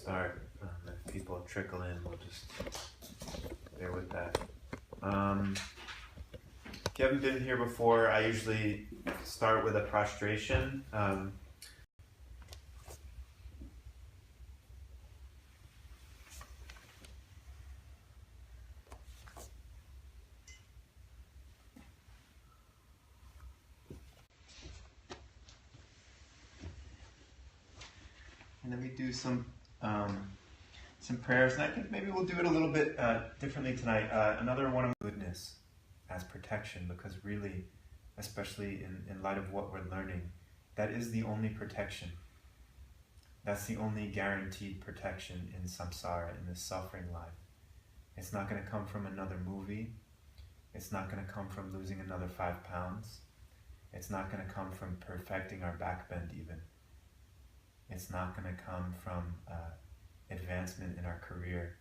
start. If people trickle in, we'll just bear with that. If you haven't been here before, I usually start with a prostration. And then we do some prayers, and I think maybe we'll do it a little bit differently tonight. Another one of goodness as protection, because really, especially in light of what we're learning, that is the only protection. That's the only guaranteed protection in samsara, in this suffering life. It's not going to come from another movie. It's not going to come from losing another 5 pounds. It's not going to come from perfecting our backbend even. It's not going to come from advancement in our career,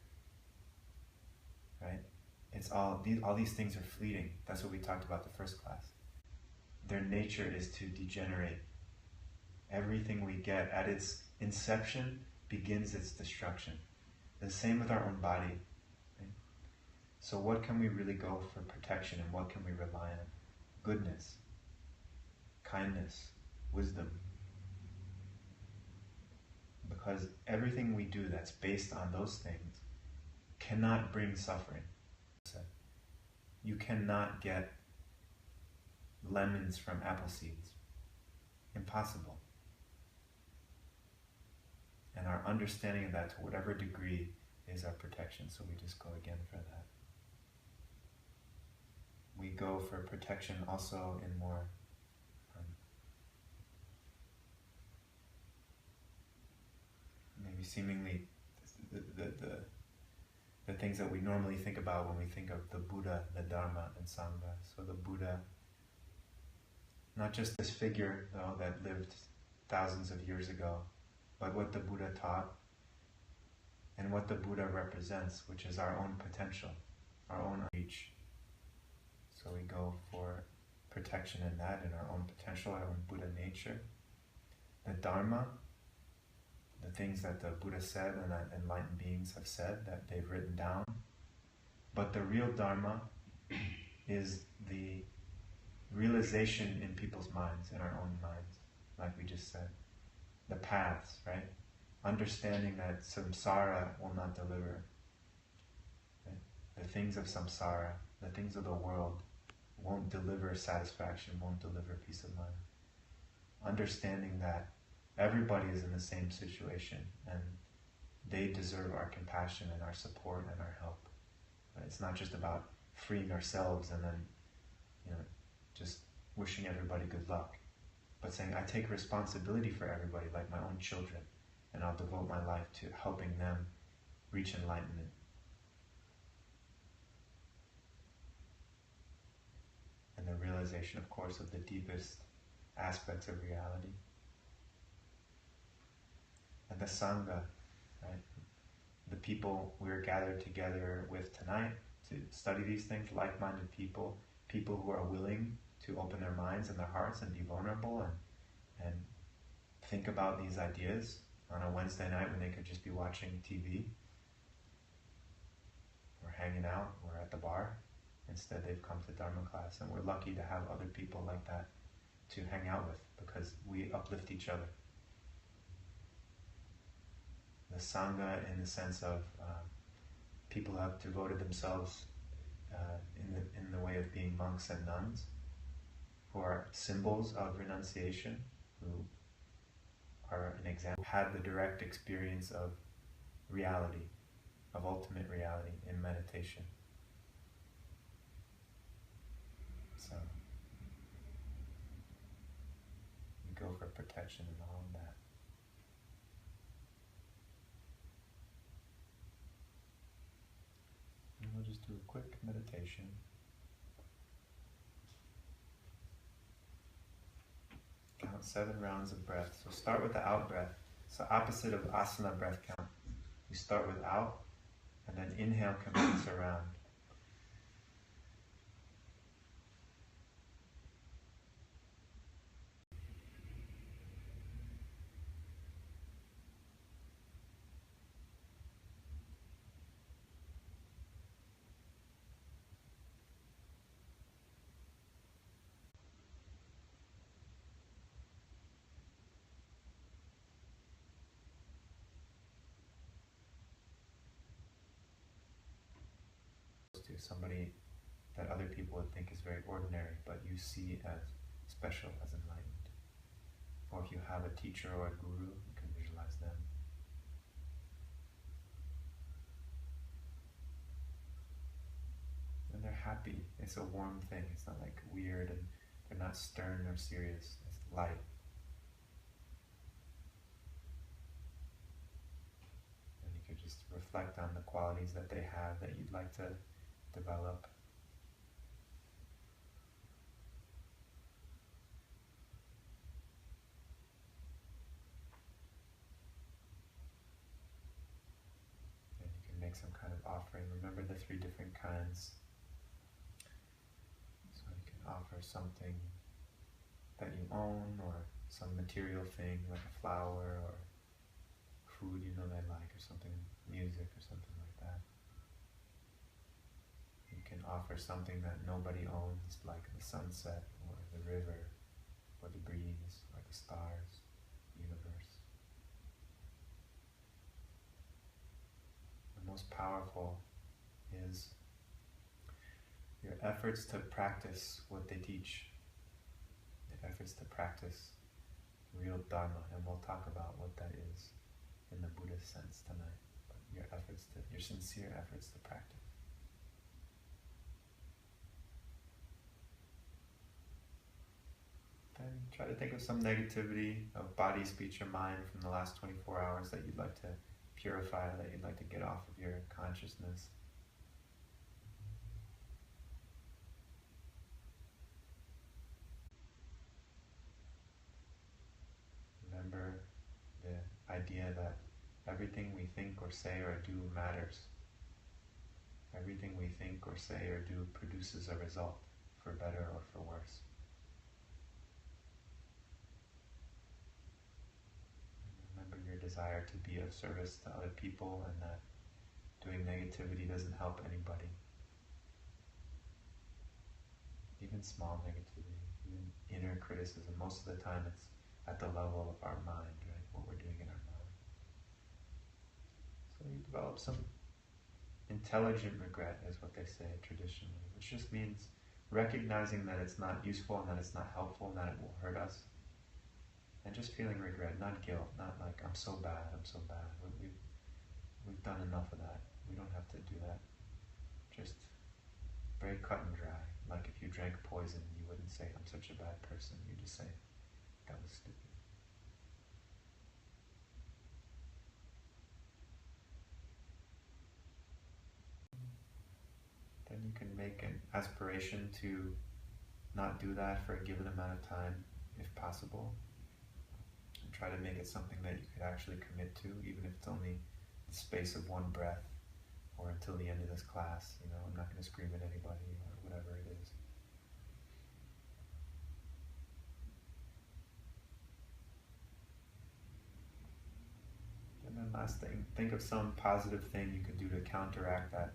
right? It's all these things are fleeting. That's what we talked about the first class. Their nature is to degenerate. Everything we get at its inception begins its destruction. The same with our own body. Right? So what can we really go for protection, and what can we rely on? Goodness, kindness, wisdom. Because everything we do that's based on those things cannot bring suffering. You cannot get lemons from apple seeds. Impossible. And our understanding of that, to whatever degree, is our protection. So we just go again for that. We go for protection also in more maybe seemingly the things that we normally think about when we think of the Buddha, the Dharma, and Sangha. So the Buddha, not just this figure though that lived thousands of years ago, but what the Buddha taught and what the Buddha represents, which is our own potential, our own reach. So we go for protection in that, in our own potential, our own Buddha nature. The Dharma, the things that the Buddha said and that enlightened beings have said, that they've written down. But the real Dharma is the realization in people's minds, in our own minds, like we just said. The paths, right? Understanding that samsara will not deliver. Right? The things of samsara, the things of the world, won't deliver satisfaction, won't deliver peace of mind. Understanding that everybody is in the same situation, and they deserve our compassion and our support and our help. It's not just about freeing ourselves and then, just wishing everybody good luck, but saying, I take responsibility for everybody, like my own children, and I'll devote my life to helping them reach enlightenment. And the realization, of course, of the deepest aspects of reality. And the Sangha, right? The people we're gathered together with tonight to study these things, like-minded people, people who are willing to open their minds and their hearts and be vulnerable and think about these ideas on a Wednesday night when they could just be watching TV or hanging out or at the bar. Instead, they've come to Dharma class, and we're lucky to have other people like that to hang out with, because we uplift each other. The Sangha, in the sense of people who have devoted themselves in the way of being monks and nuns, who are symbols of renunciation, who are an example, had the direct experience of reality, of ultimate reality in meditation. So we go for protection and all of that. And we'll just do a quick meditation. Count 7 rounds of breath. So start with the out breath. It's the opposite of asana breath count. You start with out, and then inhale completes a round. to, somebody that other people would think is very ordinary, but you see as special, as enlightened. Or if you have a teacher or a guru, you can visualize them. And they're happy. It's a warm thing. It's not like weird, and they're not stern or serious. It's light. And you could just reflect on the qualities that they have that you'd like to develop. And you can make some kind of offering. Remember the 3 different kinds. So you can offer something that you own, or some material thing like a flower or food you know they like, or something, music or something like that. You can offer something that nobody owns, like the sunset or the river or the breeze or the stars, the universe. The most powerful is your efforts to practice what they teach. Your efforts to practice real Dharma, and we'll talk about what that is in the Buddhist sense tonight. But your sincere efforts to practice. Then try to think of some negativity of body, speech, or mind from the last 24 hours that you'd like to purify, that you'd like to get off of your consciousness. Remember the idea that everything we think or say or do matters. Everything we think or say or do produces a result, for better or for worse. Remember your desire to be of service to other people, and that doing negativity doesn't help anybody. Even small negativity, even inner criticism, most of the time it's at the level of our mind, right? What we're doing in our mind. So you develop some intelligent regret, is what they say traditionally, which just means recognizing that it's not useful and that it's not helpful and that it will hurt us. And just feeling regret, not guilt, not like I'm so bad. We've done enough of that. We don't have to do that. Just very cut and dry. Like if you drank poison, you wouldn't say I'm such a bad person. You just say that was stupid. Then you can make an aspiration to not do that for a given amount of time, if possible. And try to make it something that you could actually commit to, even if it's only the space of one breath, or until the end of this class. You know, I'm not going to scream at anybody, or whatever it is. And then last thing, think of some positive thing you can do to counteract that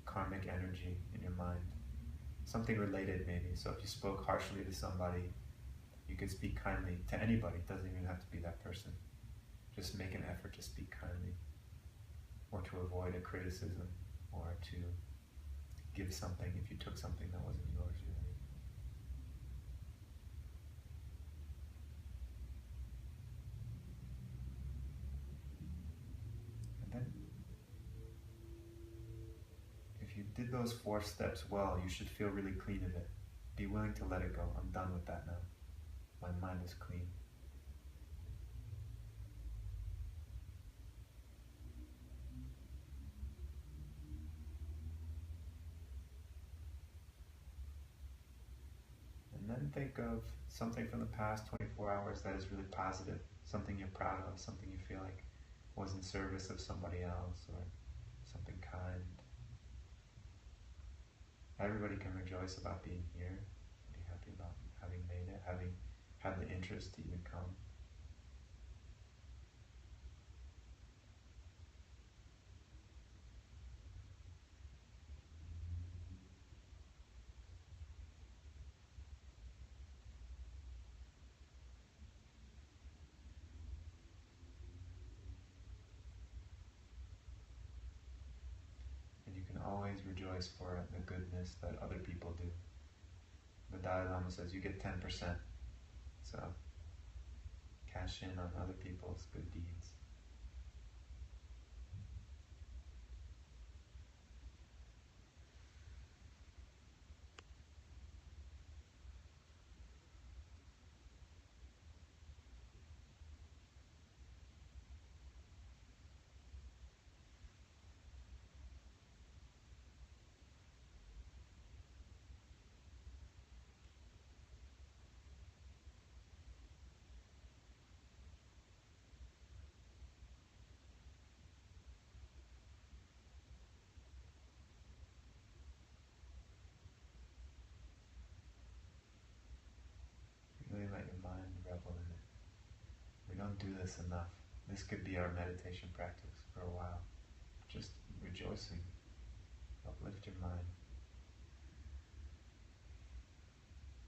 karmic energy in your mind. Something related maybe. So if you spoke harshly to somebody, you could speak kindly to anybody. It doesn't even have to be that person. Just make an effort to speak kindly, or to avoid a criticism, or to give something if you took something that wasn't yours really. And then, if you did those 4 steps well, you should feel really clean of it. Be willing to let it go. I'm done with that now. My mind is clean. And then think of something from the past 24 hours that is really positive, something you're proud of, something you feel like was in service of somebody else, or something kind. Everybody can rejoice about being here, be happy about having made it, having had the interest to even come. And you can always rejoice for the goodness that other people do. The Dalai Lama says you get 10%. So cash in on other people's good deeds. Really let your mind revel in it. We don't do this enough. This could be our meditation practice for a while. Just rejoicing. Uplift your mind.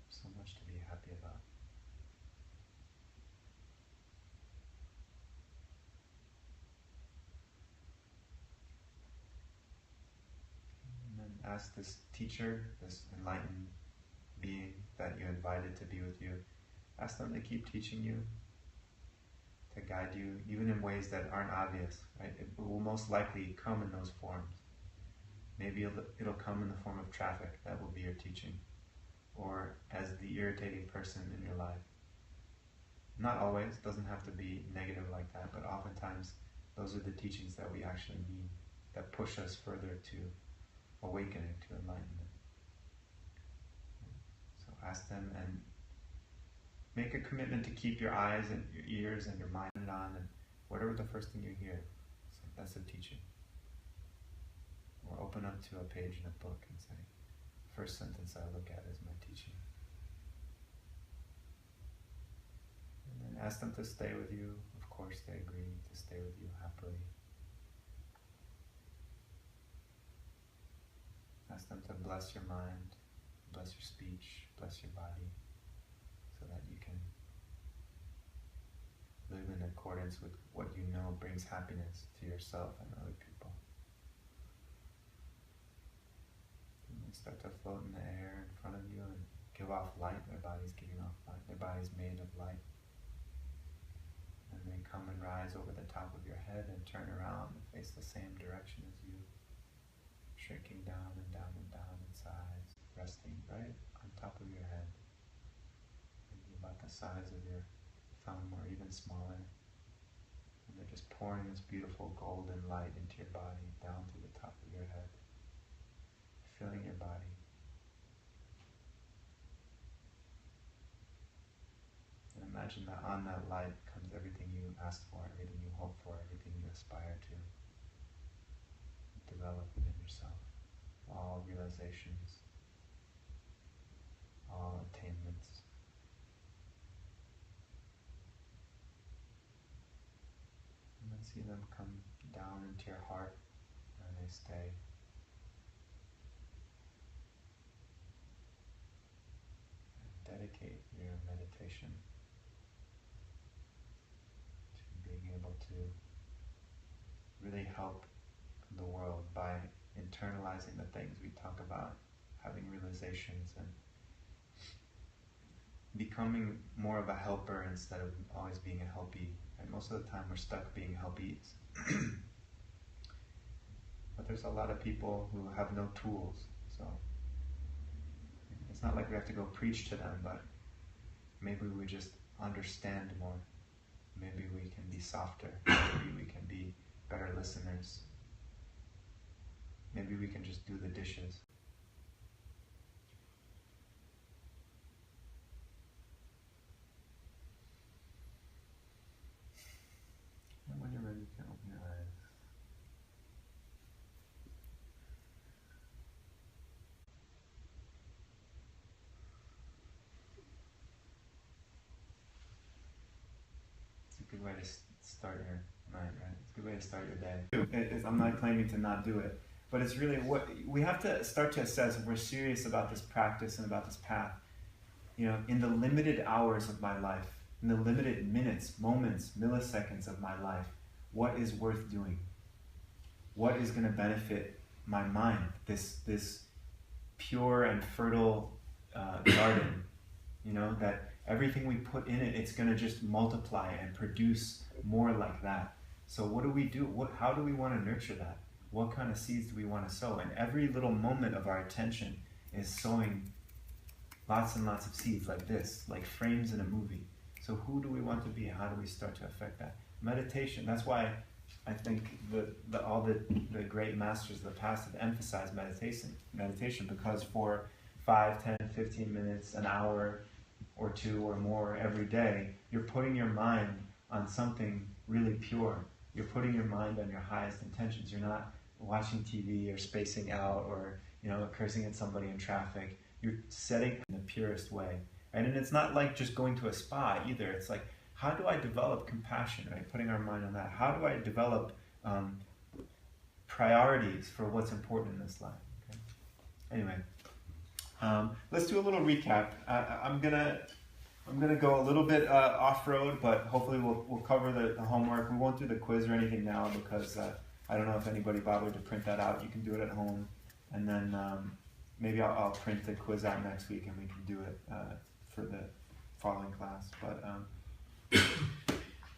So much to be happy about. And then ask this teacher, this enlightened being that you invited to be with you, ask them to keep teaching you, to guide you, even in ways that aren't obvious, right? It will most likely come in those forms. Maybe it'll come in the form of traffic, that will be your teaching, or as the irritating person in your life. Not always, doesn't have to be negative like that, but oftentimes those are the teachings that we actually need, that push us further to awakening, to enlightenment. So ask them and make a commitment to keep your eyes and your ears and your mind on, and whatever the first thing you hear, so that's a teaching. Or open up to a page in a book and say, first sentence I look at is my teaching. And then ask them to stay with you. Of course they agree to stay with you happily. Ask them to bless your mind, bless your speech, bless your body, so that you can live in accordance with what you know brings happiness to yourself and other people. And they start to float in the air in front of you and give off light. Their body's giving off light. Their body's made of light. And they come and rise over the top of your head and turn around and face the same direction as you, shrinking down and down and down in size, resting right on top of your head. Maybe about the size of your thumb or even smaller. And they're just pouring this beautiful golden light into your body, down through the top of your head, filling your body. And imagine that on that light comes everything you ask for, everything you hope for, everything you aspire to develop within yourself. All realizations, all attainments. And then see them come down into your heart, and they stay. And dedicate your meditation to being able to really help the world by internalizing the things we talk about, having realizations and becoming more of a helper instead of always being a helpee. And most of the time we're stuck being helpees. But there's a lot of people who have no tools, so it's not like we have to go preach to them, but maybe we just understand more. Maybe we can be softer. Maybe we can be better listeners. Maybe we can just do the dishes. And when you're ready, you can open your eyes. It's a good way to start your night, right? It's a good way to start your day. I'm not claiming to not do it. But it's really what we have to start to assess if we're serious about this practice and about this path. You know, in the limited hours of my life, in the limited minutes, moments, milliseconds of my life, what is worth doing? What is going to benefit my mind, this pure and fertile garden, that everything we put in it, it's going to just multiply and produce more like that. So what do we do? How do we want to nurture that? What kind of seeds do we want to sow? And every little moment of our attention is sowing lots and lots of seeds like this, like frames in a movie. So who do we want to be? How do we start to affect that? Meditation. That's why I think all the great masters of the past have emphasized meditation, because for 5, 10, 15 minutes, an hour or two or more every day, you're putting your mind on something really pure. You're putting your mind on your highest intentions. You're not watching TV or spacing out or cursing at somebody in traffic. You're setting in the purest way. Right? And it's not like just going to a spa either. It's like, how do I develop compassion, right? Putting our mind on that. How do I develop priorities for what's important in this life? Okay? Anyway, let's do a little recap. I'm gonna go a little bit off-road, but hopefully we'll cover the homework. We won't do the quiz or anything now because I don't know if anybody bothered to print that out. You can do it at home, and then maybe I'll print the quiz out next week and we can do it for the following class. But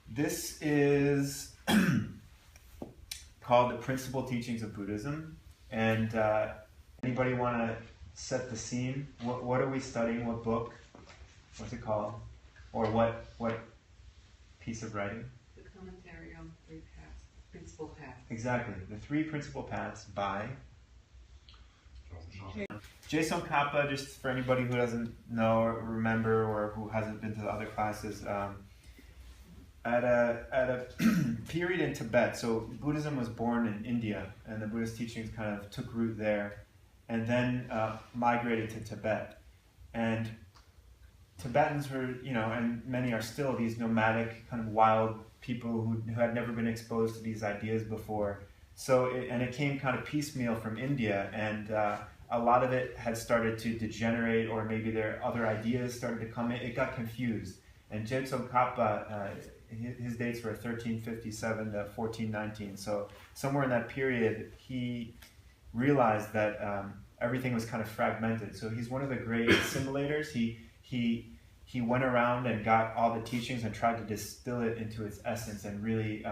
this is called the Principal Teachings of Buddhism. And anybody want to set the scene? What are we studying? What book? What's it called? Or what piece of writing? The commentary on the three paths, principal paths. Exactly. The three principal paths by Jason Kappa. Just for anybody who doesn't know or remember or who hasn't been to the other classes, at a period in Tibet. So Buddhism was born in India, and the Buddhist teachings kind of took root there, and then migrated to Tibet. And Tibetans were, and many are still, these nomadic, kind of wild people who had never been exposed to these ideas before. So, it came kind of piecemeal from India, and a lot of it had started to degenerate, or maybe their other ideas started to come in. It got confused. And Jetson Kappa, his dates were 1357 to 1419. So somewhere in that period, he realized that everything was kind of fragmented. So he's one of the great assimilators. He went around and got all the teachings and tried to distill it into its essence and really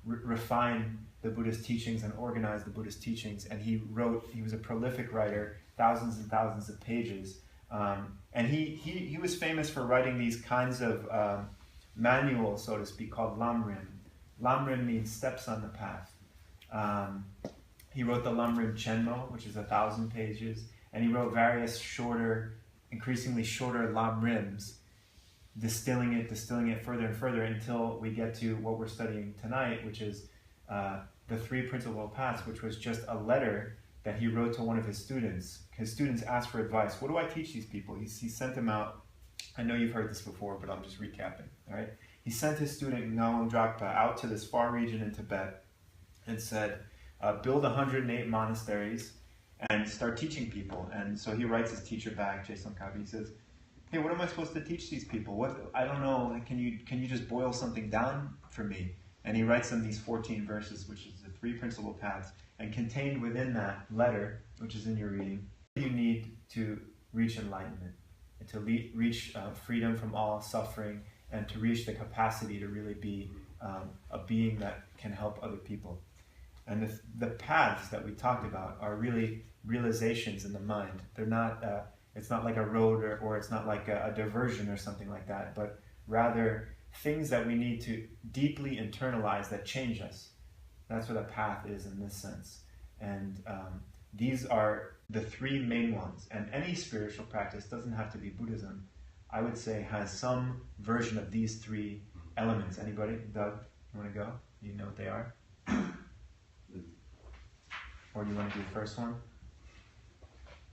refine the Buddhist teachings and organize the Buddhist teachings. And he was a prolific writer, thousands and thousands of pages. And he was famous for writing these kinds of manuals, so to speak, called Lamrim. Lamrim means steps on the path. He wrote the Lamrim Chenmo, which is 1,000 pages, and he wrote various increasingly shorter Lamrims, distilling it further and further until we get to what we're studying tonight, which is the three principal paths, which was just a letter that he wrote to one of his students. His students asked for advice. What do I teach these people? He sent them out. I know you've heard this before, but I'm just recapping. All right. He sent his student Ngawang Drakpa out to this far region in Tibet and said, build 108 monasteries and start teaching people. And so he writes his teacher back, Jason Kappa. He says, hey, what am I supposed to teach these people? I don't know. Can you just boil something down for me? And he writes them these 14 verses, which is the three principal paths. And contained within that letter, which is in your reading, you need to reach enlightenment, and to reach freedom from all suffering, and to reach the capacity to really be a being that can help other people. And the paths that we talked about are really realizations in the mind. They're not. It's not like a road or it's not like a diversion or something like that, but rather things that we need to deeply internalize that change us. That's what a path is in this sense. And these are the three main ones. And any spiritual practice doesn't have to be Buddhism. I would say has some version of these three elements. Anybody? Doug, you want to go? You know what they are? Or do you want to do the first one?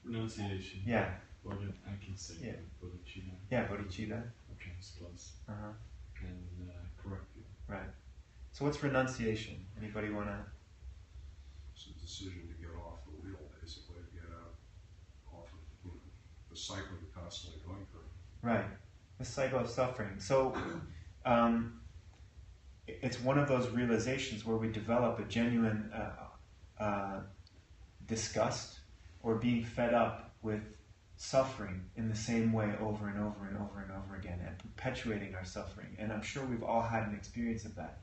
Renunciation. Yeah. I can say yeah. Bodhicitta. Yeah, bodhicitta. Okay, plus. Uh-huh. And corrective. Right. So what's renunciation? Anybody want to? It's a decision to get off the wheel, basically, to get off of the cycle you're constantly going through. Right. The cycle of suffering. So it's one of those realizations where we develop a genuine disgust or being fed up with suffering in the same way over and over and over and over again, and perpetuating our suffering. And I'm sure we've all had an experience of that.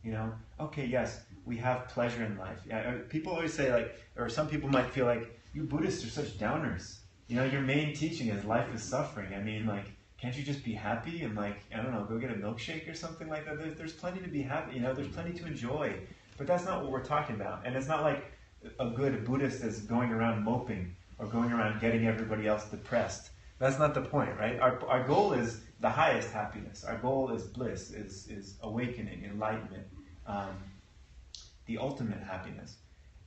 You know, okay, yes, we have pleasure in life. Yeah, people always say, like, or some people might feel like, you Buddhists are such downers. You know, your main teaching is life is suffering. I mean, like, can't you just be happy and, like, I don't know, go get a milkshake or something like that? There's plenty to be happy, you know, there's plenty to enjoy. But that's not what we're talking about. And it's not like a good Buddhist is going around moping or going around getting everybody else depressed. That's not the point, right? Our goal is the highest happiness. Our goal is bliss, is awakening, enlightenment, the ultimate happiness.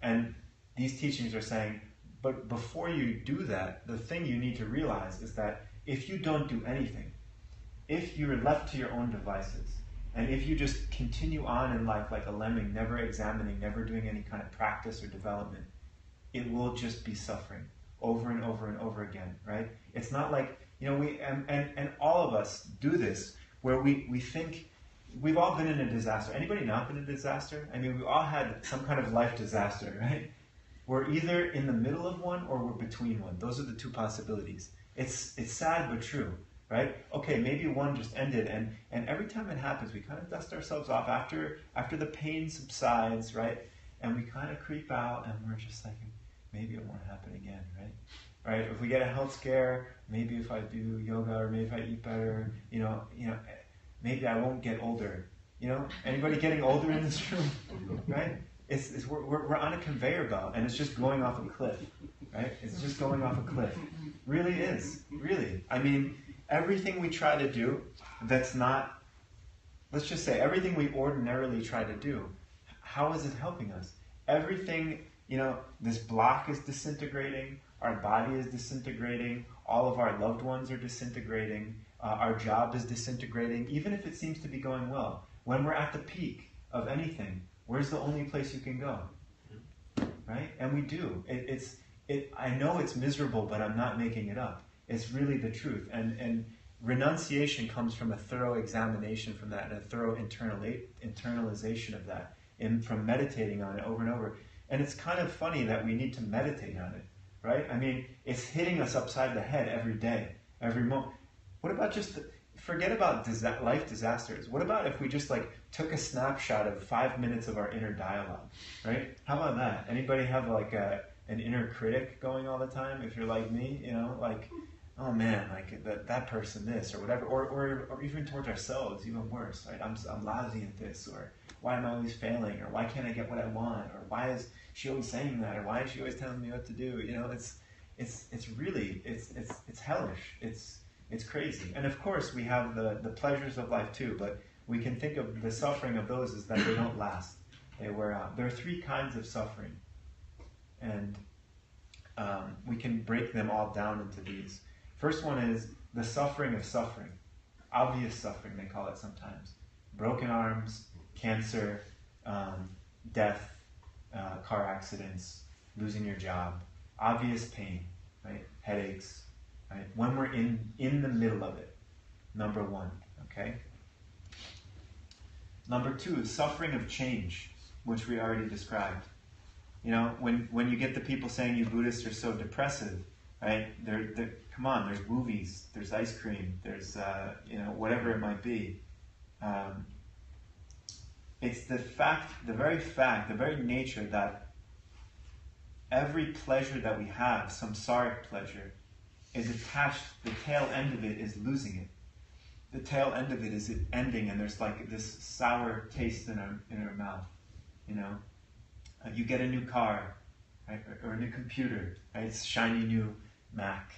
And these teachings are saying, but before you do that, the thing you need to realize is that if you don't do anything, if you're left to your own devices, and if you just continue on in life like a lemming, never examining, never doing any kind of practice or development, it will just be suffering over and over and over again, right? It's not like, you know, and all of us do this, where we think, we've all been in a disaster. Anybody not been in a disaster? I mean, we all had some kind of life disaster, right? We're either in the middle of one or we're between one. Those are the two possibilities. It's sad but true, right? Okay, maybe one just ended, and every time it happens, we kind of dust ourselves off after the pain subsides, right? And we kind of creep out, and we're just like, maybe it won't happen again, right? Right? If we get a health scare, maybe if I do yoga, or maybe if I eat better, you know, maybe I won't get older. You know, anybody getting older in this room, right? We're on a conveyor belt, and it's just going off a cliff, right? It's just going off a cliff. Really is, really. I mean, everything we try to do that's not, let's just say, everything we ordinarily try to do, how is it helping us? Everything, you know, this block is disintegrating, our body is disintegrating, all of our loved ones are disintegrating, our job is disintegrating, even if it seems to be going well. When we're at the peak of anything, where's the only place you can go? Right? And we do. I know it's miserable, but I'm not making it up. It's really the truth. And renunciation comes from a thorough examination from that, and a thorough internalization of that, and from meditating on it over and over. And it's kind of funny that we need to meditate on it, right? I mean, it's hitting us upside the head every day, every moment. What about forget about life disasters. What about if we just like took a snapshot of 5 minutes of our inner dialogue, right? How about that? Anybody have like an inner critic going all the time? If you're like me, you know, like, oh man, like that person this or whatever, or even towards ourselves, even worse, right? I'm lousy at this, or why am I always failing, or why can't I get what I want, or why is she always saying that, or why is she always telling me what to do? You know, it's really hellish. It's crazy. And of course, we have the pleasures of life too, but we can think of the suffering of those as that they don't last. They wear out. There are 3 kinds of suffering, and we can break them all down into these. First one is the suffering of suffering. Obvious suffering, they call it sometimes. Broken arms, cancer, death, car accidents, losing your job. Obvious pain, right? Headaches, right? When we're in the middle of it, number 1, okay? Number 2 is suffering of change, which we already described. You know, when you get the people saying you Buddhists are so depressive, right? Come on, there's movies, there's ice cream, there's you know, whatever it might be. It's the very nature that every pleasure that we have, samsaric pleasure, is attached. The tail end of it is losing it. The tail end of it is it ending, and there's like this sour taste in our mouth. You know, you get a new car, right, or a new computer, right? It's shiny new Mac,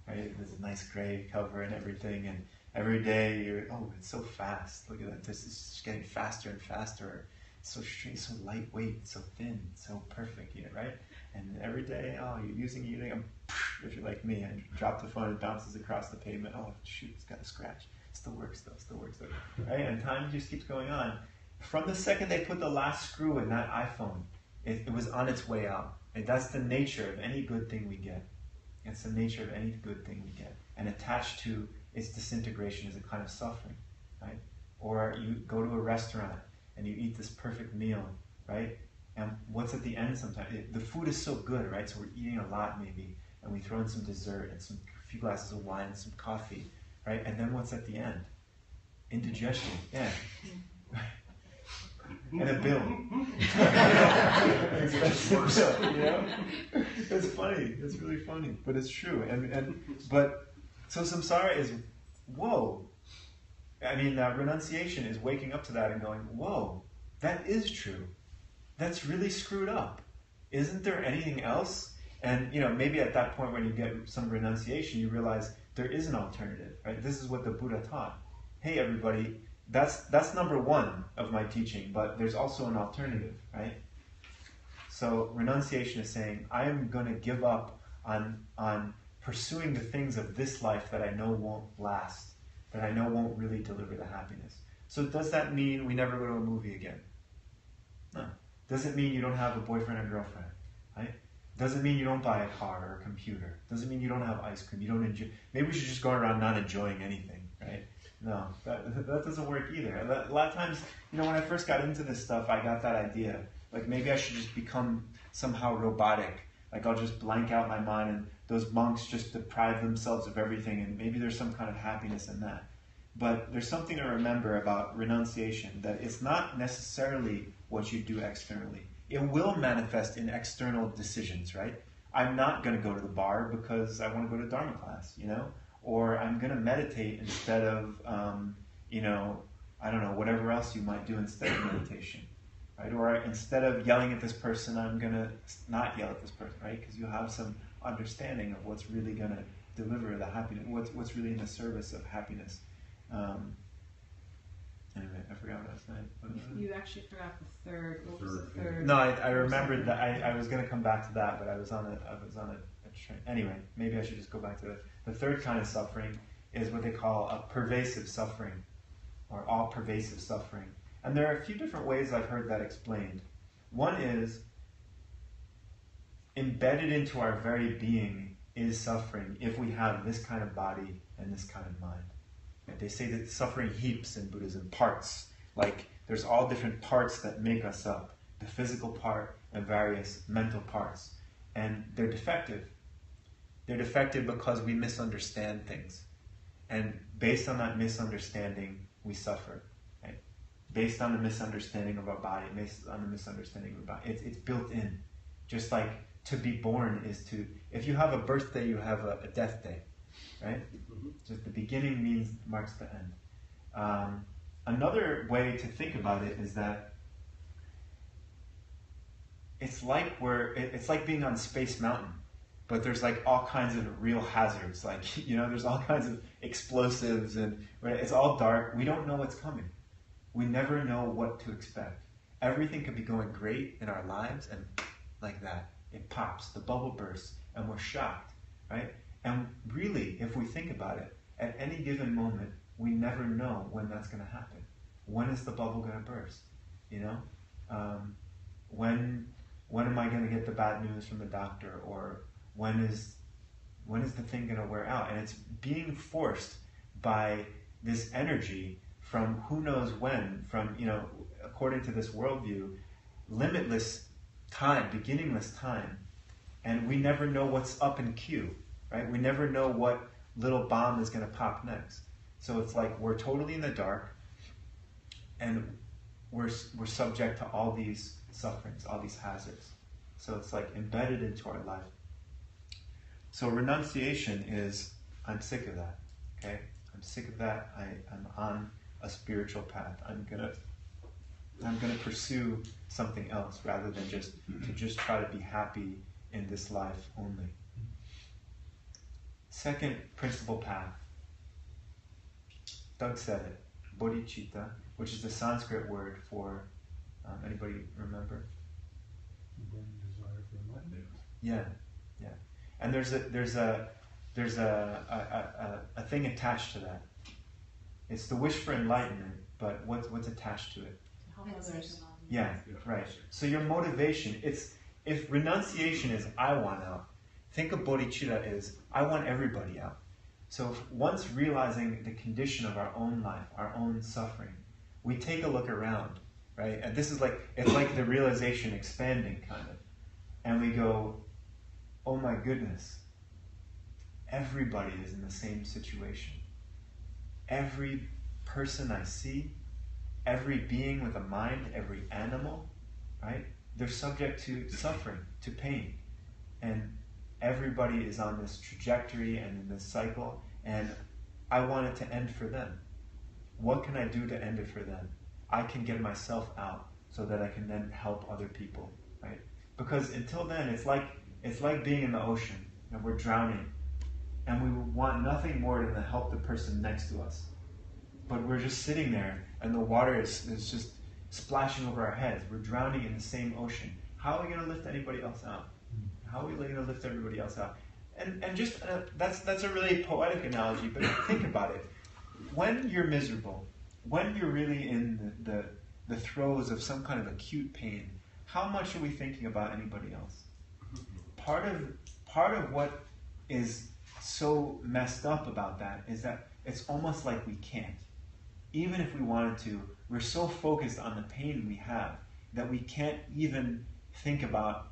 right? There's a nice gray cover and everything, and every day it's so fast. Look at that. This is just getting faster and faster. It's so straight, so lightweight, so thin, so perfect, you know, right? And every day, you're using it. If you're like me, and you drop the phone, it bounces across the pavement. Oh shoot, it's got a scratch. Still works though, right? And time just keeps going on. From the second they put the last screw in that iPhone, it was on its way out. And that's the nature of any good thing we get. It's the nature of any good thing we get. And attached to its disintegration is a kind of suffering, right? Or you go to a restaurant and you eat this perfect meal, right? And what's at the end sometimes? The food is so good, right? So we're eating a lot maybe, and we throw in some dessert and a few glasses of wine, some coffee, right? And then what's at the end? Indigestion, yeah. And a bill. Expensive bill, you know? It's funny. It's really funny, but it's true. But so samsara is, whoa. I mean, renunciation is waking up to that and going, whoa, that is true. That's really screwed up. Isn't there anything else? And maybe at that point when you get some renunciation, you realize there is an alternative, right? This is what the Buddha taught. Hey, everybody, that's number one of my teaching, but there's also an alternative, right? So renunciation is saying, I am going to give up on pursuing the things of this life that I know won't last, that I know won't really deliver the happiness. So does that mean we never go to a movie again? No. Does it mean you don't have a boyfriend or girlfriend, right? Doesn't mean you don't buy a car or a computer. Doesn't mean you don't have ice cream. You don't enjoy. Maybe we should just go around not enjoying anything, right? No, that doesn't work either. A lot of times, when I first got into this stuff, I got that idea. Like maybe I should just become somehow robotic. Like I'll just blank out my mind, and those monks just deprive themselves of everything, and maybe there's some kind of happiness in that. But there's something to remember about renunciation, that it's not necessarily what you do externally. It will manifest in external decisions, right? I'm not going to go to the bar because I want to go to Dharma class, or I'm going to meditate instead of, I don't know, whatever else you might do instead of meditation, right? Or instead of yelling at this person, I'm going to not yell at this person, right? Because you have some understanding of what's really going to deliver the happiness, what's really in the service of happiness. Anyway, I forgot what I was saying. You actually forgot the third. What was the third? No, I remembered that. I was going to come back to that, but I was on a train. Anyway, maybe I should just go back to it. The third kind of suffering is what they call a pervasive suffering, or all-pervasive suffering. And there are a few different ways I've heard that explained. One is, embedded into our very being is suffering if we have this kind of body and this kind of mind. They say that suffering heaps in Buddhism, parts. Like there's all different parts that make us up. The physical part and various mental parts. And they're defective. They're defective because we misunderstand things. And based on that misunderstanding, we suffer. Right? Based on the misunderstanding of our body, based on the misunderstanding of our body. It's built in. Just like to be born is to... If you have a birthday, you have a death day. Right? Just the beginning marks the end. Another way to think about it is that it's like being on Space Mountain, but there's like all kinds of real hazards. Like there's all kinds of explosives, and it's all dark. We don't know what's coming. We never know what to expect. Everything could be going great in our lives, and like that, it pops. The bubble bursts, and we're shocked, right? And really, if we think about it, at any given moment, we never know when that's going to happen. When is the bubble going to burst? When am I going to get the bad news from the doctor? Or when is the thing going to wear out? And it's being forced by this energy from who knows when, from, according to this worldview, limitless time, beginningless time. And we never know what's up in queue. Right? We never know what little bomb is going to pop next. So it's like we're totally in the dark, and we're subject to all these sufferings, all these hazards. So it's like embedded into our life. So renunciation is, I'm sick of that. Okay? I'm sick of that. I'm on a spiritual path. I'm gonna pursue something else rather than just try to be happy in this life only. Second principal path. Doug said it. Bodhicitta, which is the Sanskrit word for, anybody remember? Burning desire for enlightenment. Yeah. And there's a thing attached to that. It's the wish for enlightenment, but what's attached to it? Help others. Yeah, right. So your motivation, if renunciation is I want out, think of bodhicitta as I want everybody out. So once realizing the condition of our own life, our own suffering, we take a look around right? And this is like, it's like the realization expanding kind of. And we go, oh my goodness, everybody is in the same situation. Every person I see, every being with a mind, every animal, right? They're subject to suffering, to pain. And everybody is on this trajectory and in this cycle, and I want it to end for them. What can I do to end it for them? I can get myself out so that I can then help other people, right? Because until then, it's like being in the ocean and we're drowning, and we want nothing more than to help the person next to us. But we're just sitting there, and the water is just splashing over our heads. We're drowning in the same ocean. How are we going to lift anybody else out? How are we going to lift everybody else out? And just that's a really poetic analogy, but think about it. When you're miserable, when you're really in the throes of some kind of acute pain, how much are we thinking about anybody else? Part of what is so messed up about that is that it's almost like we can't. Even if we wanted to, we're so focused on the pain we have that we can't even think about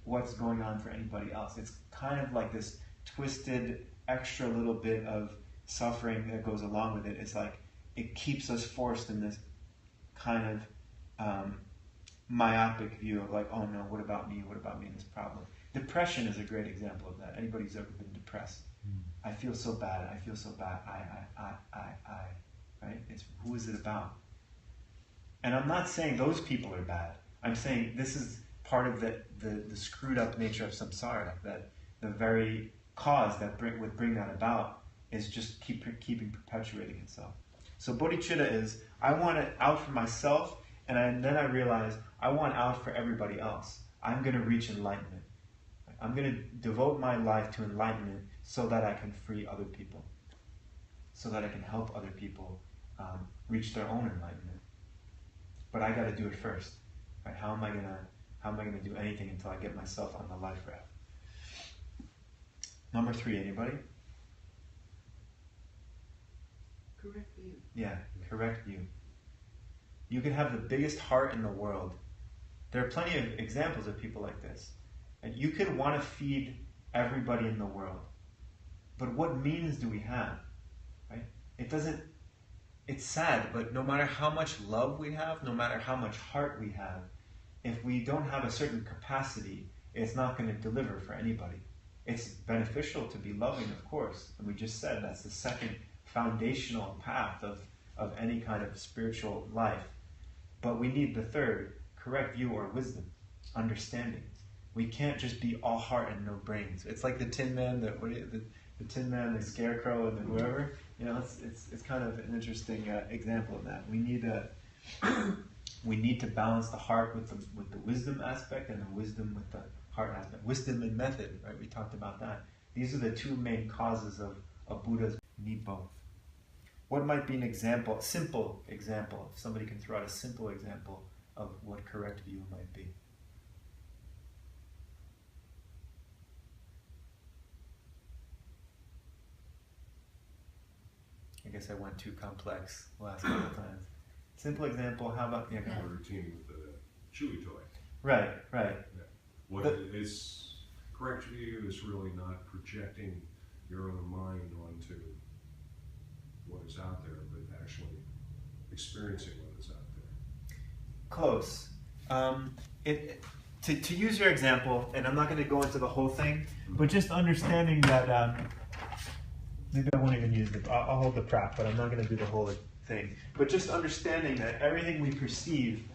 what's going on for anybody else. It's kind of like this twisted extra little bit of suffering that goes along with it. It's like it keeps us forced in this kind of myopic view of like, oh no, what about me? What about me in this problem? Depression is a great example of that. Anybody who's ever been depressed. I feel so bad. I feel so bad. I. Right? It's who is it about? And I'm not saying those people are bad. I'm saying this is part of the screwed up nature of samsara, that the very cause that would bring that about is just keeping perpetuating itself. So bodhicitta is, I want it out for myself, and then I realize I want out for everybody else. I'm going to reach enlightenment. I'm going to devote my life to enlightenment so that I can free other people, so that I can help other people reach their own enlightenment. But I got to do it first. Right? How am I gonna do anything until I get myself on the life raft? Number 3, anybody? Correct view. Yeah, correct view. You can have the biggest heart in the world. There are plenty of examples of people like this. And you could want to feed everybody in the world. But what means do we have? Right? It's sad, but no matter how much love we have, no matter how much heart we have, if we don't have a certain capacity, it's not going to deliver for anybody. It's beneficial to be loving, of course, and we just said that's the second foundational path of any kind of spiritual life. But we need the third, correct view or wisdom, understanding. We can't just be all heart and no brains. It's like the Tin Man, the Tin Man, the Scarecrow, and the whoever. You know, it's kind of an interesting example of that. We need to balance the heart with the wisdom aspect, and the wisdom with the heart aspect. Wisdom and method, right? We talked about that. These are the two main causes of a Buddha's. Need both. What might be an example, simple example, if somebody can throw out a simple example of what correct view might be? I guess I went too complex the last couple of times. Simple example, how about... Yeah, go ahead. Routine with the chewy toy. Right. Yeah. What is correct view is really not projecting your own mind onto what is out there, but actually experiencing what is out there. Close. To use your example, and I'm not going to go into the whole thing, but just understanding that... maybe I won't even use I'll hold the prop, but I'm not going to do the whole thing. But just understanding that everything we perceive,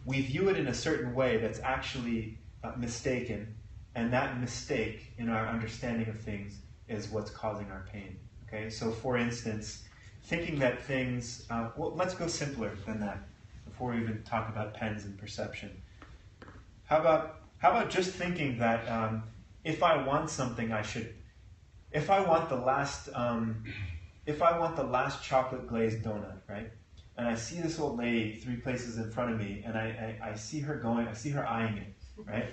we view it in a certain way that's actually mistaken, and that mistake in our understanding of things is what's causing our pain. Okay, so for instance, thinking that things, well, let's go simpler than that before we even talk about pens and perception. How about just thinking that if I want something, if I want the last chocolate glazed donut, right? And I see this old lady 3 places in front of me, and I see her eyeing it, right?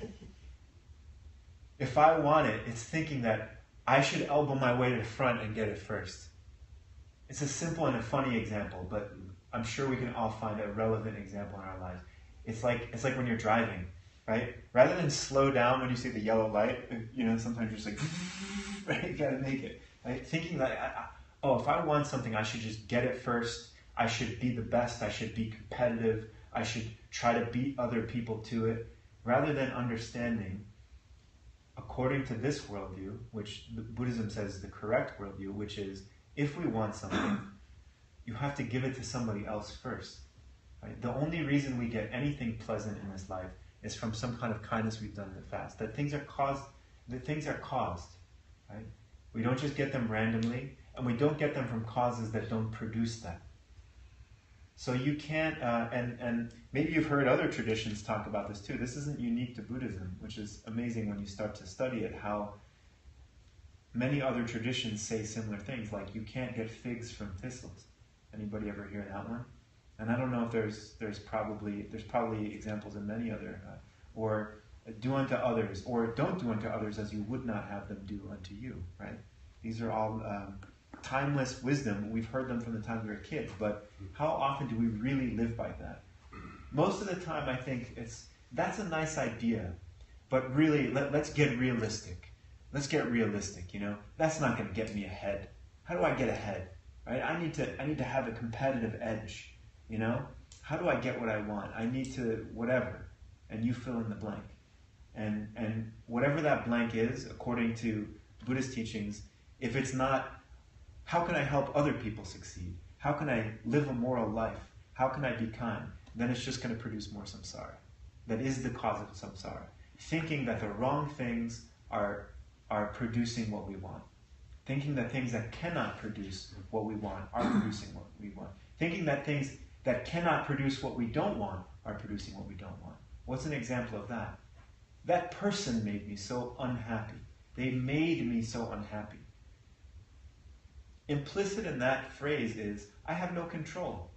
If I want it, it's thinking that I should elbow my way to the front and get it first. It's a simple and a funny example, but I'm sure we can all find a relevant example in our lives. It's like when you're driving, right? Rather than slow down when you see the yellow light, sometimes you're just like, right? You gotta make it, right? Thinking that, if I want something, I should just get it first. I should be the best. I should be competitive. I should try to beat other people to it, rather than understanding, according to this worldview, which Buddhism says is the correct worldview, which is, if we want something, you have to give it to somebody else first. Right? The only reason we get anything pleasant in this life is from some kind of kindness we've done in the past. That things are caused. Right? We don't just get them randomly, and we don't get them from causes that don't produce that. So you can't, and maybe you've heard other traditions talk about this too. This isn't unique to Buddhism, which is amazing when you start to study it, how many other traditions say similar things, like you can't get figs from thistles. Anybody ever hear that one? And I don't know if there's probably examples in many other, or do unto others, or don't do unto others as you would not have them do unto you, right? These are all timeless wisdom. We've heard them from the time we were kids, but how often do we really live by that? Most of the time, I think that's a nice idea, but really, let's get realistic. Let's get realistic. That's not going to get me ahead. How do I get ahead? Right? I need to have a competitive edge. How do I get what I want? I need to whatever, and you fill in the blank, and whatever that blank is, according to Buddhist teachings, if it's not, how can I help other people succeed? How can I live a moral life? How can I be kind? Then it's just going to produce more samsara. That is the cause of samsara. Thinking that the wrong things are producing what we want. Thinking that things that cannot produce what we want are producing what we want. Thinking that things that cannot produce what we don't want are producing what we don't want. What's an example of that? That person made me so unhappy. They made me so unhappy. Implicit in that phrase is, I have no control.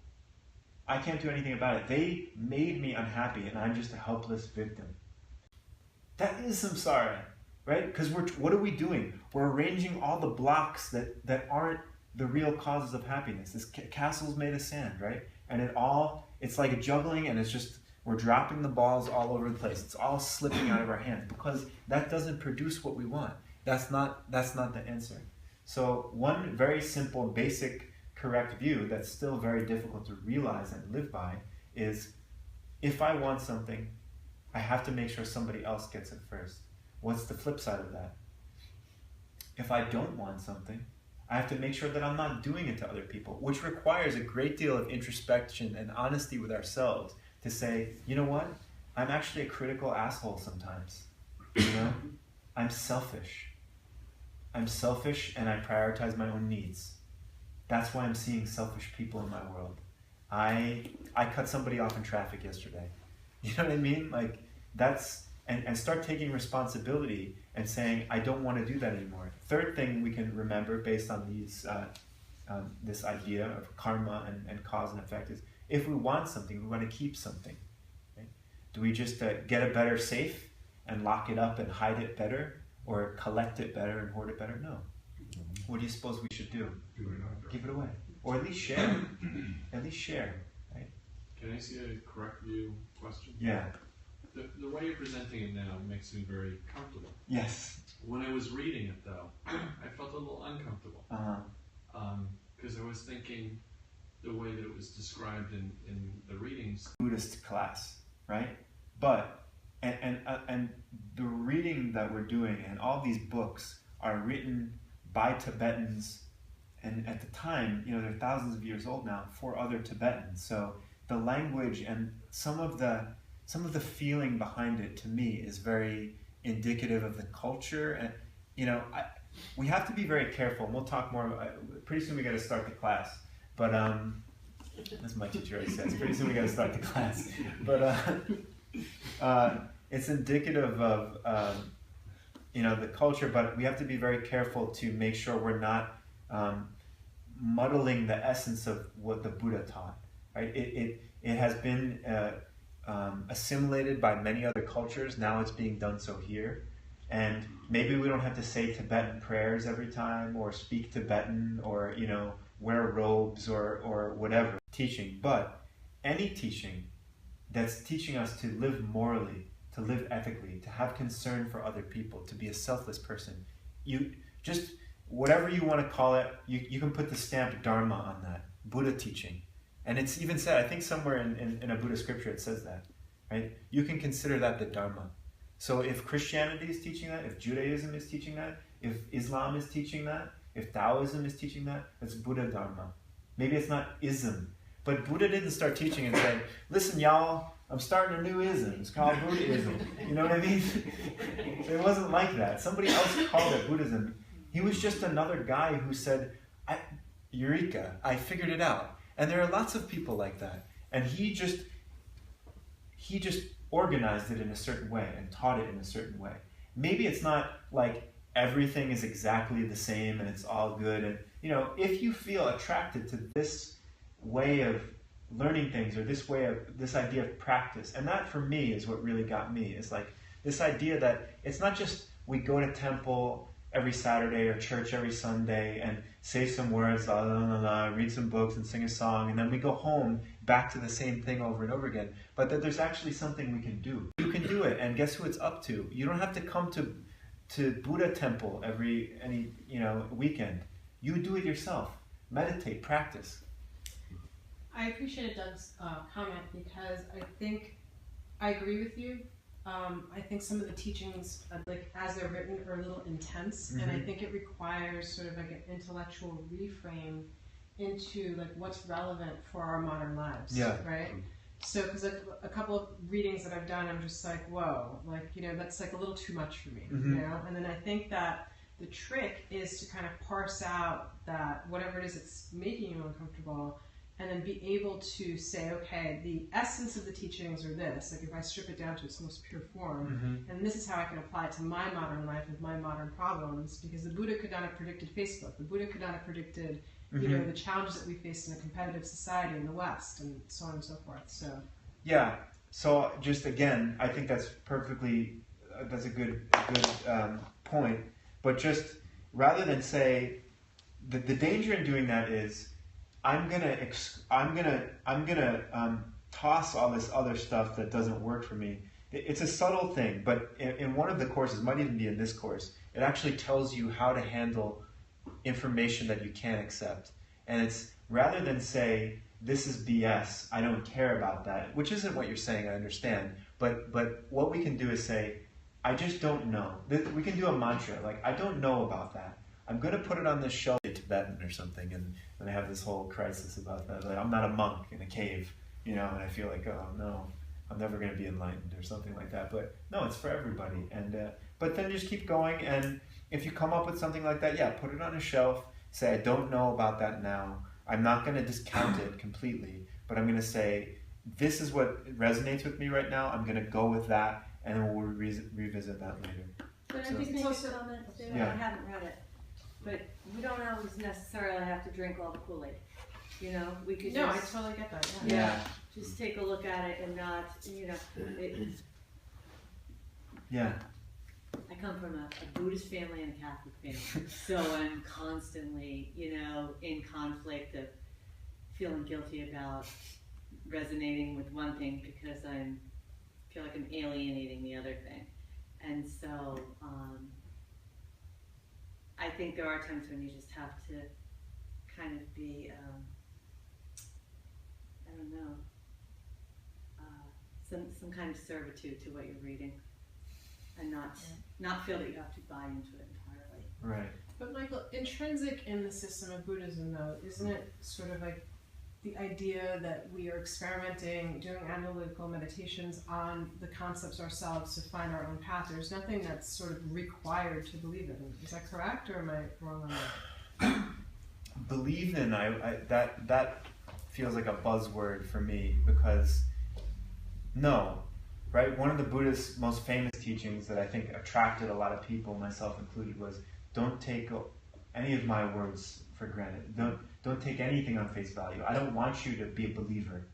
I can't do anything about it. They made me unhappy, and I'm just a helpless victim. That is samsara, right? Because what are we doing? We're arranging all the blocks that aren't the real causes of happiness. This castle's made of sand, right? And it's like a juggling, and it's just, we're dropping the balls all over the place. It's all slipping out of our hands because that doesn't produce what we want. That's not the answer. So one very simple, basic, correct view that's still very difficult to realize and live by is, if I want something, I have to make sure somebody else gets it first. What's the flip side of that? If I don't want something, I have to make sure that I'm not doing it to other people, which requires a great deal of introspection and honesty with ourselves to say, you know what? I'm actually a critical asshole sometimes. I'm selfish. I'm selfish, and I prioritize my own needs. That's why I'm seeing selfish people in my world. I cut somebody off in traffic yesterday. You know what I mean? Like, that's, and start taking responsibility and saying, I don't want to do that anymore. Third thing we can remember based on these, this idea of karma and cause and effect is, if we want something, we want to keep something. Right? Do we just get a better safe and lock it up and hide it better? Or collect it better and hoard it better? No. What do you suppose we should do? Give it away. Or at least share. At least share. Right? Can I see a correct view question? Yeah. The way you're presenting it now makes me very comfortable. Yes. When I was reading it, though, I felt a little uncomfortable. Because I was thinking the way that it was described in the readings. Buddhist class, right? But and the reading that we're doing and all these books are written by Tibetans, and at the time, they're thousands of years old now, for other Tibetans. So the language and some of the feeling behind it, to me, is very indicative of the culture. And we have to be very careful. And we'll talk more. Pretty soon we got to start the class, but as my teacher always says, pretty soon we got to start the class. But it's indicative of the culture, but we have to be very careful to make sure we're not muddling the essence of what the Buddha taught. Right? It has been assimilated by many other cultures. Now it's being done so here, and maybe we don't have to say Tibetan prayers every time, or speak Tibetan, or wear robes or whatever teaching, but any teaching that's teaching us to live morally, to live ethically, to have concern for other people, to be a selfless person. You just, whatever you want to call it, you can put the stamp Dharma on that, Buddha teaching. And it's even said, I think somewhere in a Buddha scripture it says that, right? You can consider that the Dharma. So if Christianity is teaching that, if Judaism is teaching that, if Islam is teaching that, if Taoism is teaching that, it's Buddha Dharma. Maybe it's not ism, but Buddha didn't start teaching and say, listen y'all, I'm starting a new ism, it's called Buddhism. You know what I mean? It wasn't like that. Somebody else called it Buddhism. He was just another guy who said, Eureka, I figured it out. And there are lots of people like that. And he just organized it in a certain way and taught it in a certain way. Maybe it's not like everything is exactly the same and it's all good. And if you feel attracted to this way of learning things or this idea of practice, and that for me is what really got me, is like this idea that it's not just we go to temple every Saturday or church every Sunday and say some words, la la la la, read some books and sing a song, and then we go home back to the same thing over and over again, but that there's actually something we can do. You can do it, and guess who it's up to? You don't have to come to Buddha temple any weekend. You do it yourself. Meditate, practice. I appreciated Doug's comment because I think I agree with you. I think some of the teachings, like as they're written, are a little intense, and I think it requires sort of like an intellectual reframe into like what's relevant for our modern lives. Yeah. Right. So, because a couple of readings that I've done, I'm just like, whoa, like that's like a little too much for me, And then I think that the trick is to kind of parse out that whatever it is that's making you uncomfortable, and then be able to say, okay, the essence of the teachings are this. Like if I strip it down to its most pure form, and this is how I can apply it to my modern life with my modern problems, because the Buddha could not have predicted Facebook. The Buddha could not have predicted, the challenges that we face in a competitive society in the West, and so on and so forth. So. Yeah. So just again, I think that's a good point. But just rather than say, the danger in doing that is, I'm gonna toss all this other stuff that doesn't work for me. It's a subtle thing, but in one of the courses, might even be in this course, it actually tells you how to handle information that you can't accept. And it's rather than say, this is BS, I don't care about that, which isn't what you're saying, I understand. But what we can do is say, I just don't know. We can do a mantra, like, I don't know about that. I'm going to put it on this shelf, Tibetan or something, and I have this whole crisis about that. Like, I'm not a monk in a cave, and I feel like, oh no, I'm never going to be enlightened or something like that. But no, it's for everybody. And but then just keep going, and if you come up with something like that, yeah, put it on a shelf. Say, I don't know about that now. I'm not going to discount it completely, but I'm going to say, this is what resonates with me right now. I'm going to go with that, and then we'll revisit that later. But I think make a comment too. Yeah. I haven't read it, but we don't always necessarily have to drink all the Kool-Aid. We could No, I just totally get that. Yeah. just take a look at it and not, Yeah. I come from a Buddhist family and a Catholic family, so I'm constantly, in conflict of feeling guilty about resonating with one thing because I feel like I'm alienating the other thing. And so I think there are times when you just have to kind of be, some kind of servitude to what you're reading, and not feel that you have to buy into it entirely. Right. But Michael, intrinsic in the system of Buddhism, though, isn't it sort of like the idea that we are experimenting, doing analytical meditations on the concepts ourselves to find our own path? There's nothing that's sort of required to believe in. Is that correct, or am I wrong on that? Believe in, that feels like a buzzword for me, because no, right? One of the Buddha's most famous teachings that I think attracted a lot of people, myself included, was don't take any of my words for granted. Don't take anything on face value. I don't want you to be a believer.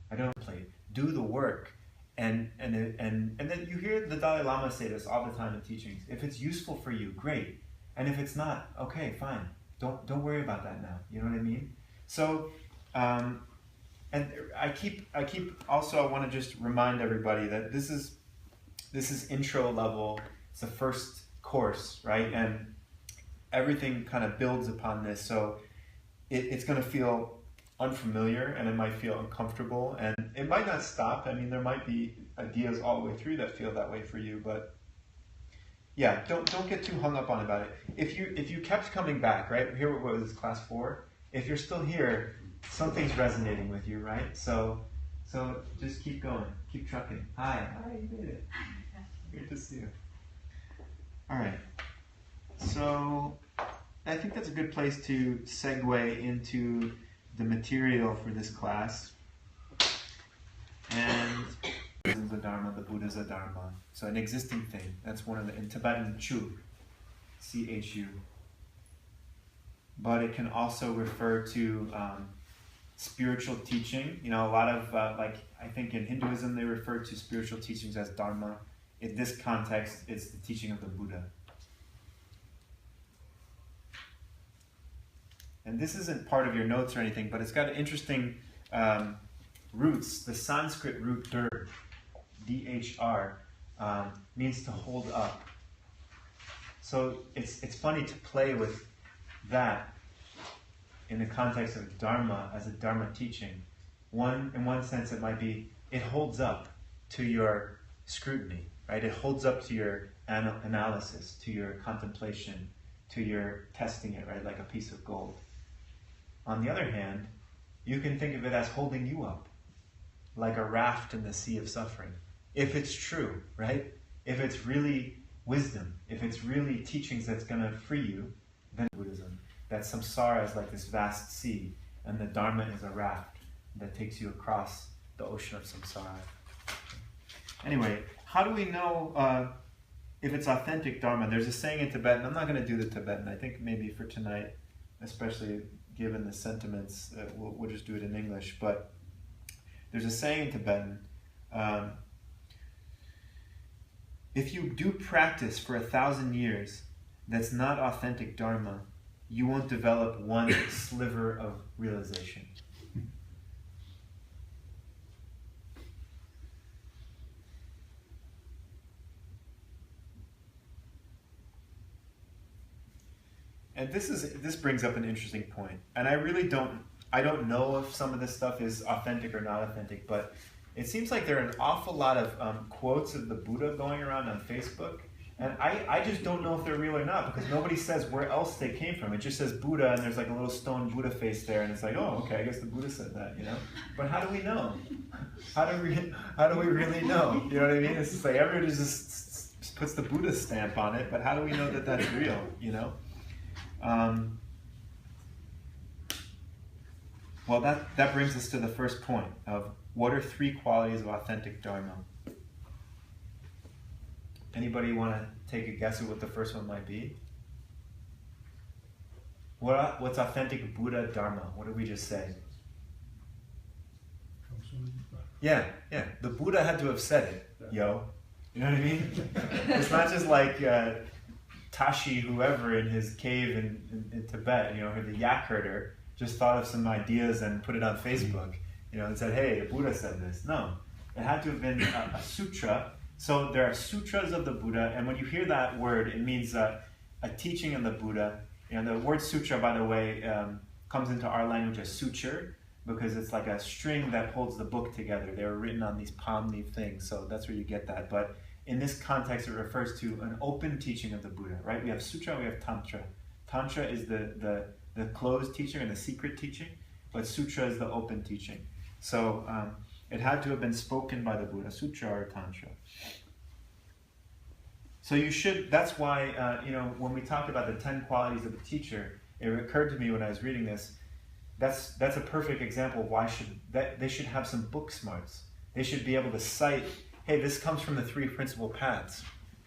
I don't play. Do the work. And then you hear the Dalai Lama say this all the time in teachings. If it's useful for you, great. And if it's not, okay, fine. Don't worry about that now. You know what I mean? So, and I keep also, I want to just remind everybody that this is intro level. It's the first course, right? And everything kind of builds upon this. So it's going to feel unfamiliar, and it might feel uncomfortable, and it might not stop. I mean, there might be ideas all the way through that feel that way for you, but yeah, don't get too hung up on about it. If you kept coming back, right? Here, what was this, class 4? If you're still here, something's resonating with you, right? So just keep going, keep trucking. Hi, you made it. Good to see you. All right. So I think that's a good place to segue into the material for this class. And the Dharma, the Buddha's a Dharma. So an existing thing. That's one of the, in Tibetan, Chu, C-H-U. But it can also refer to spiritual teaching. You know, a lot of, like, I think in Hinduism they refer to spiritual teachings as Dharma. In this context, it's the teaching of the Buddha. And this isn't part of your notes or anything, but it's got interesting roots. The Sanskrit root dur, D-H-R, means to hold up. So it's funny to play with that in the context of Dharma as a Dharma teaching. In one sense, it might be, it holds up to your scrutiny, right? It holds up to your analysis, to your contemplation, to your testing it, right? Like a piece of gold. On the other hand, you can think of it as holding you up, like a raft in the sea of suffering. If it's true, right? If it's really wisdom, if it's really teachings that's going to free you, then Buddhism. That samsara is like this vast sea, and the Dharma is a raft that takes you across the ocean of samsara. Anyway, how do we know if it's authentic Dharma? There's a saying in Tibetan. I'm not going to do the Tibetan. I think maybe for tonight, especially given the sentiments, we'll just do it in English. But there's a saying in Tibetan, if you do practice for 1,000 years that's not authentic Dharma, you won't develop one sliver of realization. And this brings up an interesting point. And I really don't know if some of this stuff is authentic or not authentic, but it seems like there are an awful lot of quotes of the Buddha going around on Facebook. And I just don't know if they're real or not, because nobody says where else they came from. It just says Buddha, and there's like a little stone Buddha face there, and it's like, oh, okay, I guess the Buddha said that, you know? But how do we know? How do we really know? You know what I mean? It's just like everybody just puts the Buddha stamp on it, but how do we know that that's real, you know? Well, that brings us to the first point of what are 3 qualities of authentic Dharma? Anybody want to take a guess at what the first one might be? What's authentic Buddha Dharma? What did we just say? Yeah. The Buddha had to have said it, yo. You know what I mean? It's not just like Tashi, whoever in his cave in Tibet, you know, or the yak herder, just thought of some ideas and put it on Facebook, you know, and said, hey, the Buddha said this. No, it had to have been a sutra. So there are sutras of the Buddha, and when you hear that word, it means a teaching of the Buddha. You know, the word sutra, by the way, comes into our language as suture, because it's like a string that holds the book together. They were written on these palm leaf things, so that's where you get that. But in this context, it refers to an open teaching of the Buddha, right? We have sutra, we have tantra. Tantra is the closed teaching and the secret teaching, but sutra is the open teaching. So it had to have been spoken by the Buddha, sutra or tantra. So that's why, you know, when we talk about the 10 qualities of a teacher, it occurred to me when I was reading this, that's a perfect example of why they should have some book smarts. They should be able to cite, hey, this comes from the 3 principal paths,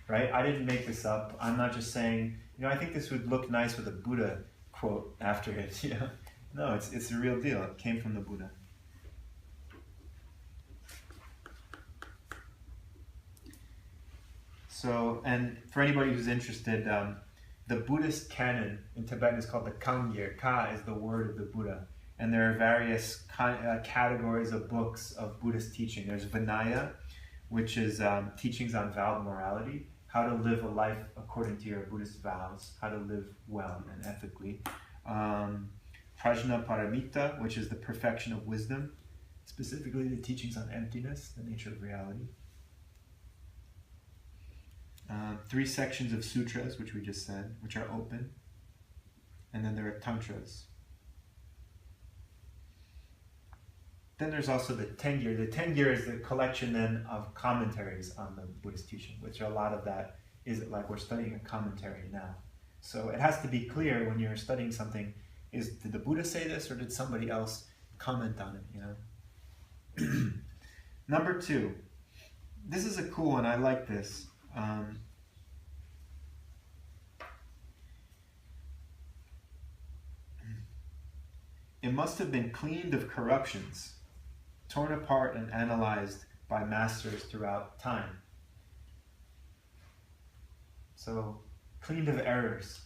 right? I didn't make this up. I'm not just saying, you know, I think this would look nice with a Buddha quote after it. You know? No, it's a real deal. It came from the Buddha. So, and for anybody who's interested, the Buddhist canon in Tibetan is called the Kangyur. Ka is the word of the Buddha. And there are various categories of books of Buddhist teaching. There's Vinaya, which is teachings on vowed morality, how to live a life according to your Buddhist vows, how to live well and ethically. Prajna Paramita, which is the perfection of wisdom, specifically the teachings on emptiness, the nature of reality. 3 sections of sutras, which we just said, which are open. And then there are tantras. Then there's also the Tengyur. The Tengyur is the collection then of commentaries on the Buddhist teaching, which a lot of that is like we're studying a commentary now. So it has to be clear when you're studying something, did the Buddha say this or did somebody else comment on it, you know? Number 2. This is a cool one, I like this. It must have been cleaned of corruptions, torn apart and analyzed by masters throughout time. So, cleaned of errors.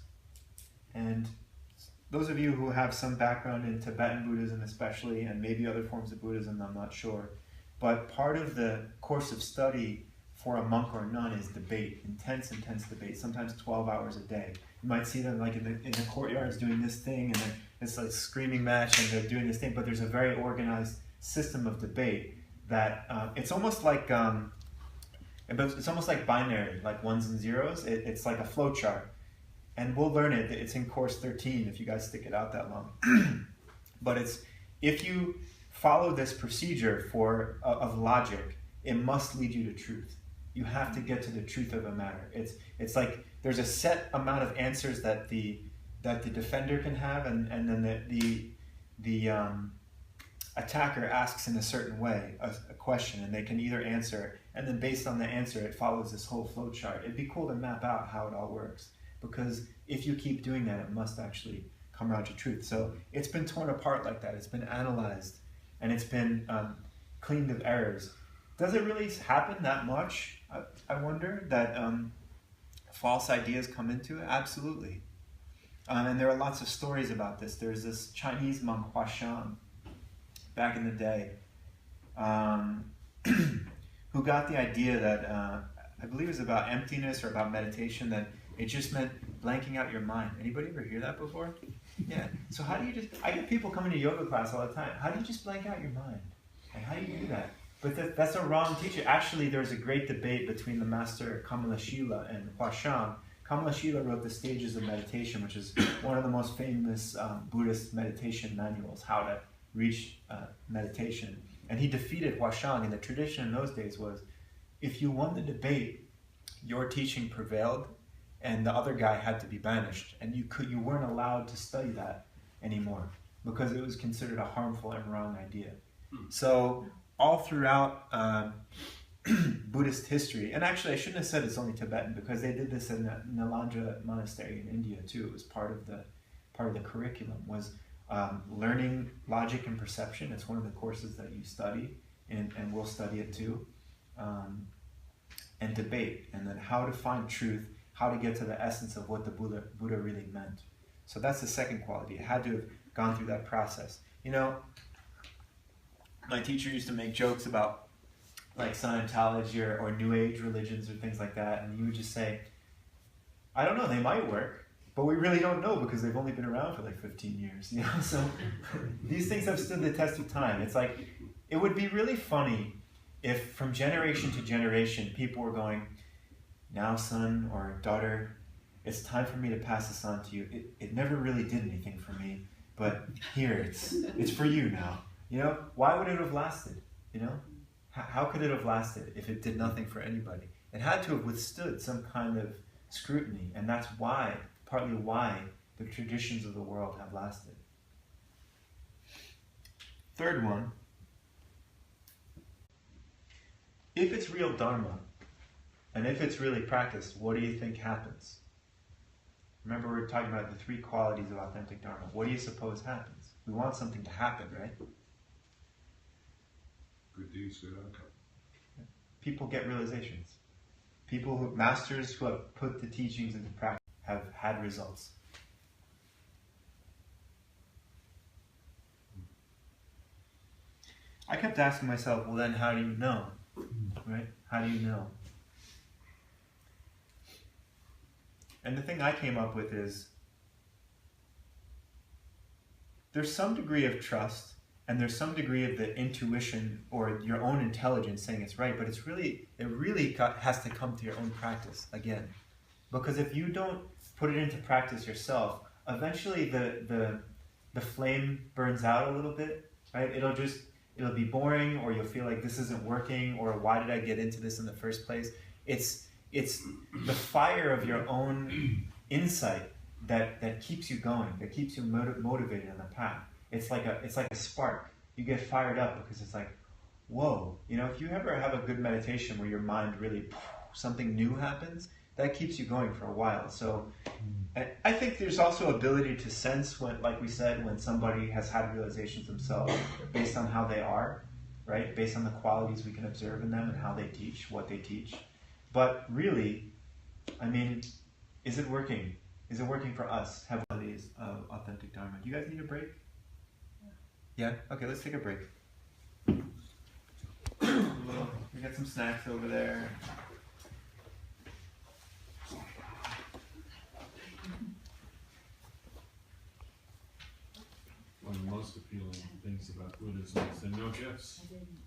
And those of you who have some background in Tibetan Buddhism especially, and maybe other forms of Buddhism, I'm not sure, but part of the course of study for a monk or a nun is debate, intense debate, sometimes 12 hours a day. You might see them like in the courtyards doing this thing, and then it's like screaming match, and they're doing this thing, but there's a very organized system of debate that it's almost like binary, like ones and zeros. It's like a flow chart, and we'll learn it. It's in course 13 if you guys stick it out that long. But it's if you follow this procedure of logic, it must lead you to truth. You have to get to the truth of a matter. It's like there's a set amount of answers that the defender can have, and then the attacker asks in a certain way a question, and they can either answer, and then based on the answer, it follows this whole flow chart. It'd be cool to map out how it all works, because if you keep doing that, it must actually come around to truth. So it's been torn apart like that. It's been analyzed, and it's been cleaned of errors. Does it really happen that much? I wonder that false ideas come into it. Absolutely. And there are lots of stories about this. There's this Chinese monk, Huashan, back in the day, who got the idea that, I believe it was about emptiness or about meditation, that it just meant blanking out your mind. Anybody ever hear that before? Yeah. So how do you I get people coming to yoga class all the time. How do you just blank out your mind? Like, how do you do that? But that's a wrong teaching. Actually, there's a great debate between the master Kamalashila and Huashan. Kamalashila wrote The Stages of Meditation, which is one of the most famous Buddhist meditation manuals, how to reach meditation. And he defeated Huashan. And the tradition in those days was, if you won the debate, your teaching prevailed, and the other guy had to be banished. And you weren't allowed to study that anymore, because it was considered a harmful and wrong idea. So all throughout Buddhist history, and actually I shouldn't have said it's only Tibetan, because they did this in the Nalanda monastery in India too. It was part of the curriculum, was learning logic and perception. It's one of the courses that you study, and we'll study it too. And debate, and then how to find truth, how to get to the essence of what the Buddha really meant. So that's the second quality. It had to have gone through that process. You know, my teacher used to make jokes about like Scientology or New Age religions or things like that, and he would just say, I don't know, they might work, but we really don't know, because they've only been around for like 15 years, you know? So these things have stood the test of time. It's like, it would be really funny if from generation to generation people were going, now son or daughter, it's time for me to pass this on to you. It never really did anything for me, but here, it's for you now. You know, why would it have lasted? You know, how could it have lasted if it did nothing for anybody? It had to have withstood some kind of scrutiny, and that's partly why the traditions of the world have lasted. Third one, if it's real Dharma, and if it's really practiced, what do you think happens? Remember, we're talking about the 3 qualities of authentic Dharma. What do you suppose happens? We want something to happen, right? Good deeds, good outcome. People get realizations. Masters who have put the teachings into practice have had results. I kept asking myself, well then how do you know? Right? How do you know? And the thing I came up with is there's some degree of trust and there's some degree of the intuition or your own intelligence saying it's right, but it really has to come to your own practice again. Because if you don't put it into practice yourself, eventually the flame burns out a little bit, right? It'll be boring, or you'll feel like this isn't working, or why did I get into this in the first place? It's the fire of your own insight that keeps you going, that keeps you motivated on the path. It's like a spark. You get fired up because it's like, whoa. If you ever have a good meditation where your mind really, something new happens, that keeps you going for a while. So I think there's also ability to sense when, like we said, when somebody has had realizations themselves based on how they are, right? Based on the qualities we can observe in them and how they teach, what they teach. But really, I mean, is it working? Is it working for us? Have qualities of authentic Dharma. Do you guys need a break? Yeah? Okay, let's take a break. We got some snacks over there. One of the most appealing things about Buddhism is there are no gifts. I didn't.